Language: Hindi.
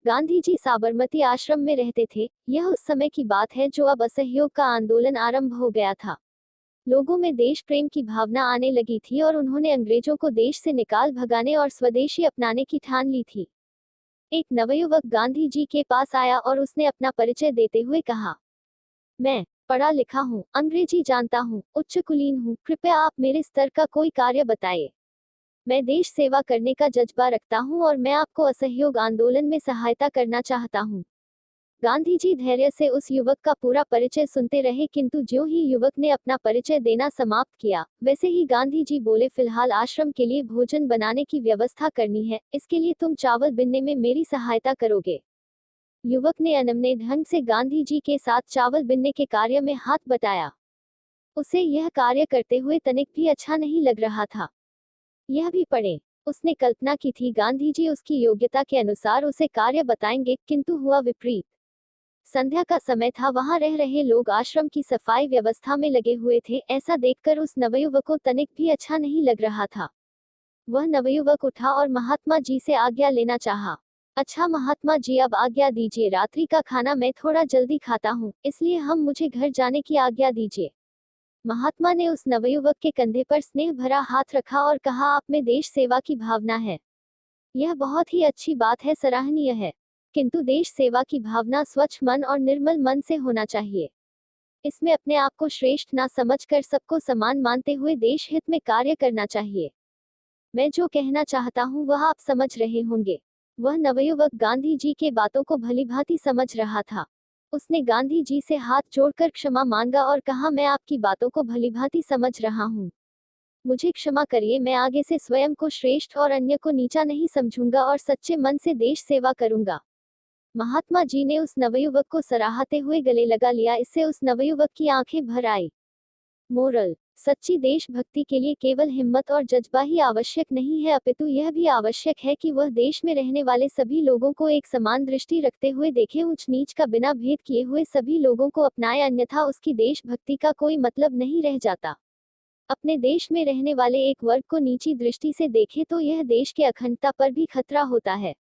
गांधी जी साबरमती आश्रम में रहते थे। यह उस समय की बात है जो अब असहयोग का आंदोलन आरंभ हो गया था। लोगों में देश प्रेम की भावना आने लगी थी और उन्होंने अंग्रेजों को देश से निकाल भगाने और स्वदेशी अपनाने की ठान ली थी। एक नवयुवक गांधी जी के पास आया और उसने अपना परिचय देते हुए कहा, मैं पढ़ा लिखा हूँ, अंग्रेजी जानता हूँ, उच्च कुलीन हूँ, कृपया आप मेरे स्तर का कोई कार्य बताइए। मैं देश सेवा करने का जज्बा रखता हूँ और मैं आपको असहयोग आंदोलन में सहायता करना चाहता हूँ। गांधी जी धैर्य से उस युवक का पूरा परिचय सुनते रहे, किंतु ज्यों ही युवक ने अपना परिचय देना समाप्त किया, वैसे ही गांधी जी बोले, फिलहाल आश्रम के लिए भोजन बनाने की व्यवस्था करनी है, इसके लिए तुम चावल बिनने में मेरी सहायता करोगे। युवक ने अनमने ढंग से गांधी जी के साथ चावल बिनने के कार्य में हाथ बटाया। उसे यह कार्य करते हुए तनिक भी अच्छा नहीं लग रहा था। यह भी पढ़े। उसने कल्पना की थी गांधी जी उसकी योग्यता के अनुसार उसे कार्य बताएंगे, किंतु हुआ विपरीत। संध्या का समय था, वहां रह रहे लोग आश्रम की सफाई व्यवस्था में लगे हुए थे। ऐसा देखकर उस नवयुवक को तनिक भी अच्छा नहीं लग रहा था। वह नवयुवक उठा और महात्मा जी से आज्ञा लेना चाहा। अच्छा महात्मा जी, अब आज्ञा दीजिए, रात्रि का खाना मैं थोड़ा जल्दी खाता हूँ, इसलिए हम मुझे घर जाने की आज्ञा दीजिए। महात्मा ने उस नवयुवक के कंधे पर स्नेह भरा हाथ रखा और कहा, आप में देश सेवा की भावना है। यह बहुत ही अच्छी बात है, सराहनीय है। किंतु देश सेवा की भावना स्वच्छ मन और निर्मल मन से होना चाहिए। इसमें अपने आप को श्रेष्ठ ना समझकर सबको समान मानते हुए देश हित में कार्य करना चाहिए। मैं जो कहना चाहता हूँ वह आप समझ रहे होंगे। वह नवयुवक गांधी जी के बातों को भलीभांति समझ रहा था। उसने गांधी जी से हाथ जोड़कर क्षमा मांगा और कहा, मैं आपकी बातों को भलीभांति समझ रहा हूँ। मुझे क्षमा करिए, मैं आगे से स्वयं को श्रेष्ठ और अन्य को नीचा नहीं समझूंगा और सच्चे मन से देश सेवा करूंगा। महात्मा जी ने उस नवयुवक को सराहते हुए गले लगा लिया। इससे उस नवयुवक की आंखें भर आई। मोरल: सच्ची देशभक्ति के लिए केवल हिम्मत और जज्बा ही आवश्यक नहीं है, अपितु यह भी आवश्यक है कि वह देश में रहने वाले सभी लोगों को एक समान दृष्टि रखते हुए देखे, ऊंच नीच का बिना भेद किए हुए सभी लोगों को अपनाए, अन्यथा उसकी देशभक्ति का कोई मतलब नहीं रह जाता। अपने देश में रहने वाले एक वर्ग को नीची दृष्टि से देखे तो यह देश के अखंडता पर भी खतरा होता है।